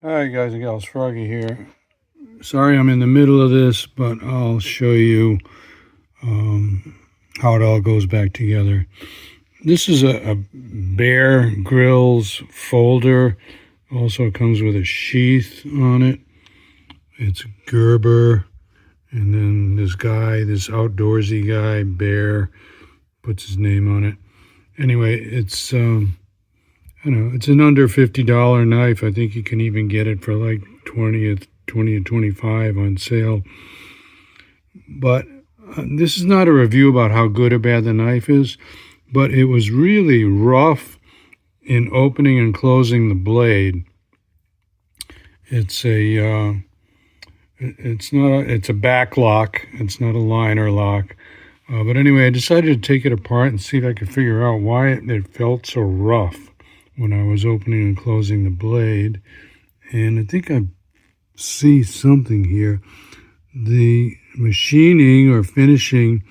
Hi guys and gals, Froggy here. Sorry I'm in the middle of this, but I'll show you how it all goes back together. This is a Bear Grylls folder. Also comes with a sheath on it. It's Gerber, and then this outdoorsy guy, Bear, puts his name on it. Anyway, it's I don't know, it's an under $50 knife. I think you can even get it for like 20 to 25 on sale. But this is not a review about how good or bad the knife is, but it was really rough in opening and closing the blade. It's it's a back lock. It's not a liner lock. But anyway, I decided to take it apart and see if I could figure out why it felt so rough when I was opening and closing the blade. And I think I see something here. The machining or finishing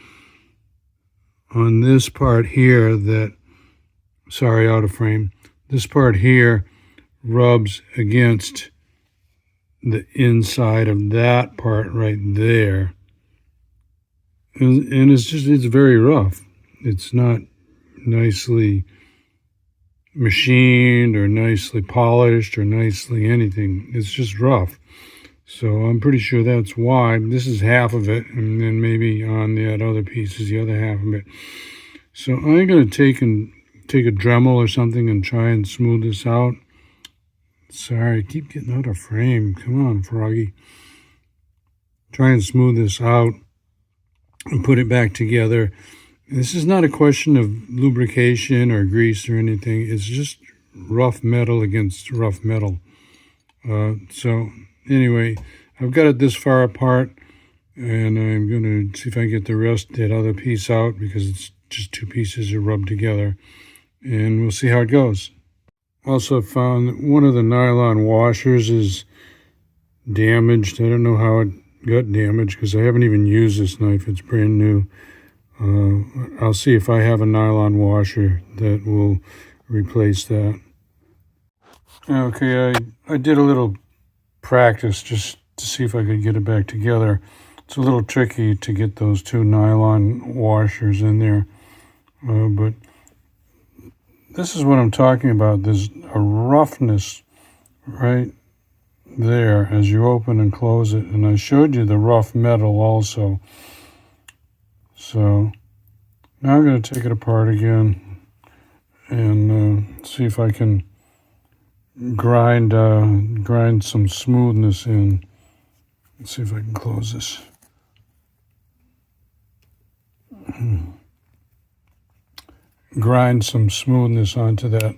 on this part here out of frame, this part here rubs against the inside of that part right there. And it's very rough. It's not nicely machined or nicely polished or nicely anything. It's just rough. So I'm pretty sure that's why. This is half of it, and then maybe on that other piece is the other half of it. So I'm going to take a Dremel or something and try and smooth this out. Sorry, I keep getting out of frame. Come on, Froggy. Try and smooth this out and put it back together. This is not a question of lubrication or grease or anything. It's just rough metal against rough metal. So anyway, I've got it this far apart, and I'm going to see if I can get that other piece out, because it's just two pieces are rubbed together, and we'll see how it goes. Also found that one of the nylon washers is damaged. I don't know how it got damaged because I haven't even used this knife. It's brand new. I'll see if I have a nylon washer that will replace that. Okay, I did a little practice just to see if I could get it back together. It's a little tricky to get those two nylon washers in there, but this is what I'm talking about. There's a roughness right there as you open and close it, and I showed you the rough metal also. So now I'm going to take it apart again and see if I can grind some smoothness in. Let's see if I can close this. Grind some smoothness onto that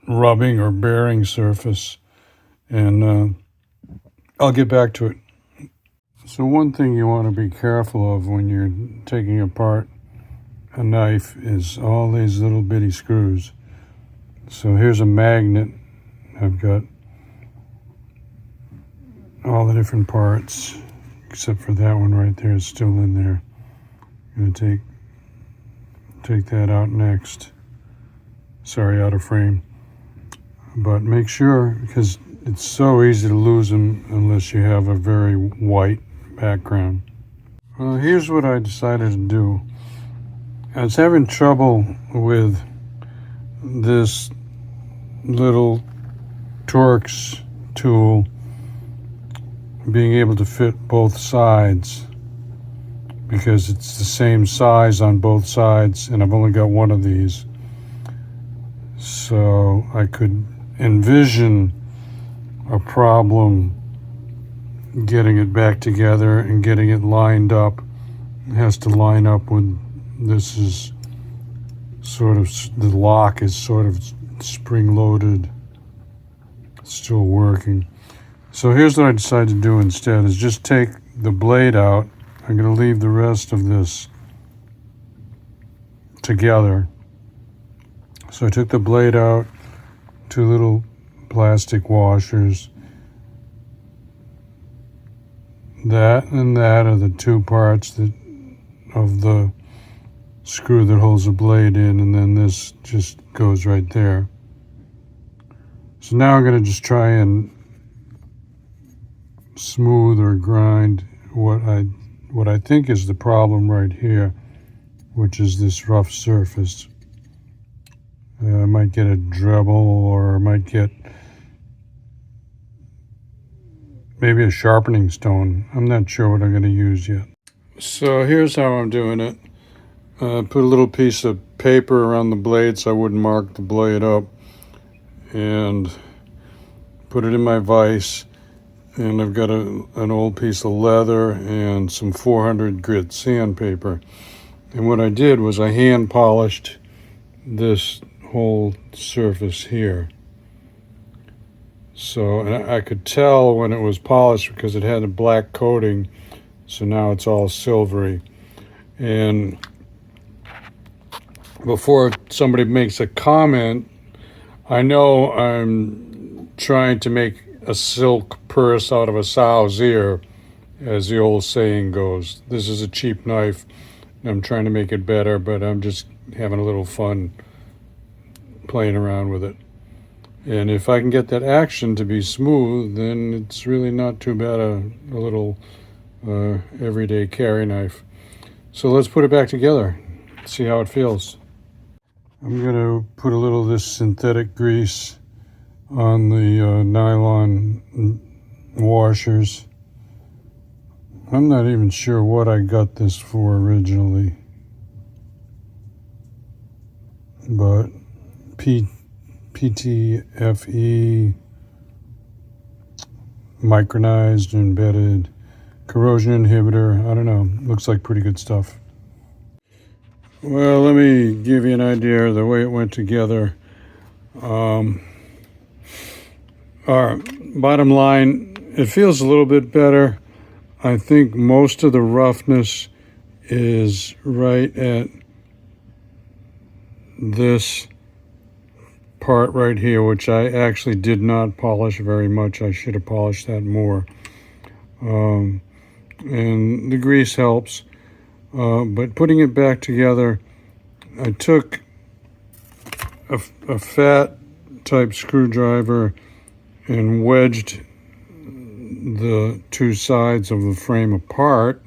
rubbing or bearing surface, and I'll get back to it. So one thing you want to be careful of when you're taking apart a knife is all these little bitty screws. So here's a magnet. I've got all the different parts, except for that one right there is still in there. I'm going to take that out next. Sorry, out of frame. But make sure, because it's so easy to lose them unless you have a very white background. Well, here's what I decided to do. I was having trouble with this little Torx tool being able to fit both sides, because it's the same size on both sides, and I've only got one of these. So I could envision a problem getting it back together and getting it lined up. It has to line up with this is sort of, the lock is sort of spring-loaded, still working. So here's what I decided to do instead, is just take the blade out. I'm going to leave the rest of this together. So I took the blade out, two little plastic washers. That and that are the two parts of the screw that holds the blade in, and then this just goes right there. So now I'm going to just try and smooth or grind what I think is the problem right here, which is this rough surface. I might get a Dremel, or I might get maybe a sharpening stone. I'm not sure what I'm going to use yet. So here's how I'm doing it. Put a little piece of paper around the blade so I wouldn't mark the blade up, and put it in my vise. And I've got an old piece of leather and some 400 grit sandpaper. And what I did was I hand polished this whole surface here. So, and I could tell when it was polished because it had a black coating, so now it's all silvery. And before somebody makes a comment, I know I'm trying to make a silk purse out of a sow's ear, as the old saying goes. This is a cheap knife, and I'm trying to make it better, but I'm just having a little fun playing around with it. And if I can get that action to be smooth, then it's really not too bad a little everyday carry knife. So let's put it back together, see how it feels. I'm going to put a little of this synthetic grease on the nylon washers. I'm not even sure what I got this for originally, but PTFE, micronized, embedded, corrosion inhibitor. I don't know. Looks like pretty good stuff. Well, let me give you an idea of the way it went together. Our bottom line, it feels a little bit better. I think most of the roughness is right at this part right here, which I actually did not polish very much. I should have polished that more. And the grease helps. But putting it back together, I took a fat type screwdriver and wedged the two sides of the frame apart.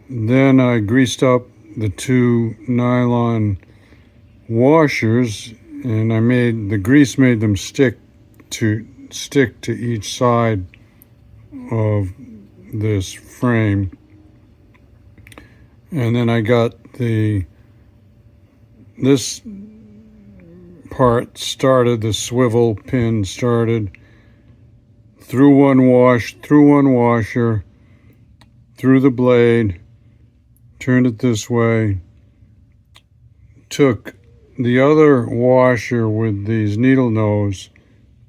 Then I greased up the two nylon washers, and the grease made them stick to each side of this frame. And then I got this part started, the swivel pin started through one washer, through the blade, turned it this way, took the other washer with these needle nose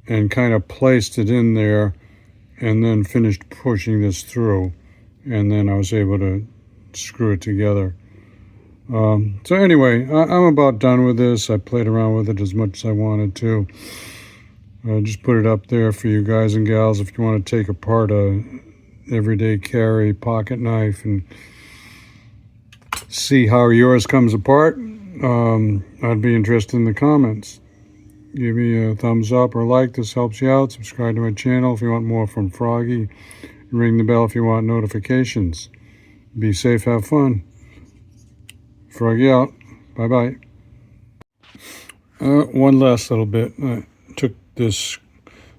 and kind of placed it in there, and then finished pushing this through, and then I was able to screw it together. So anyway, I'm about done with this. I played around with it as much as I wanted to. Just put it up there for you guys and gals if you want to take apart a everyday carry pocket knife and see how yours comes apart. I'd be interested in the comments. Give me a thumbs up or like. This helps you out. Subscribe to my channel if you want more from Froggy. Ring the bell if you want notifications. Be safe, have fun. Froggy out. Bye-bye. One last little bit. I took this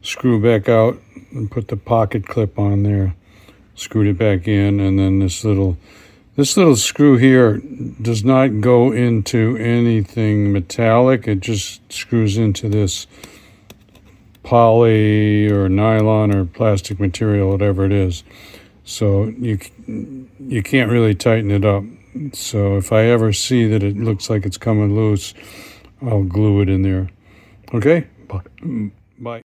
screw back out and put the pocket clip on there. Screwed it back in, and then this little screw here does not go into anything metallic. It just screws into this poly or nylon or plastic material, whatever it is. So you can't really tighten it up. So if I ever see that it looks like it's coming loose, I'll glue it in there. Okay? Bye.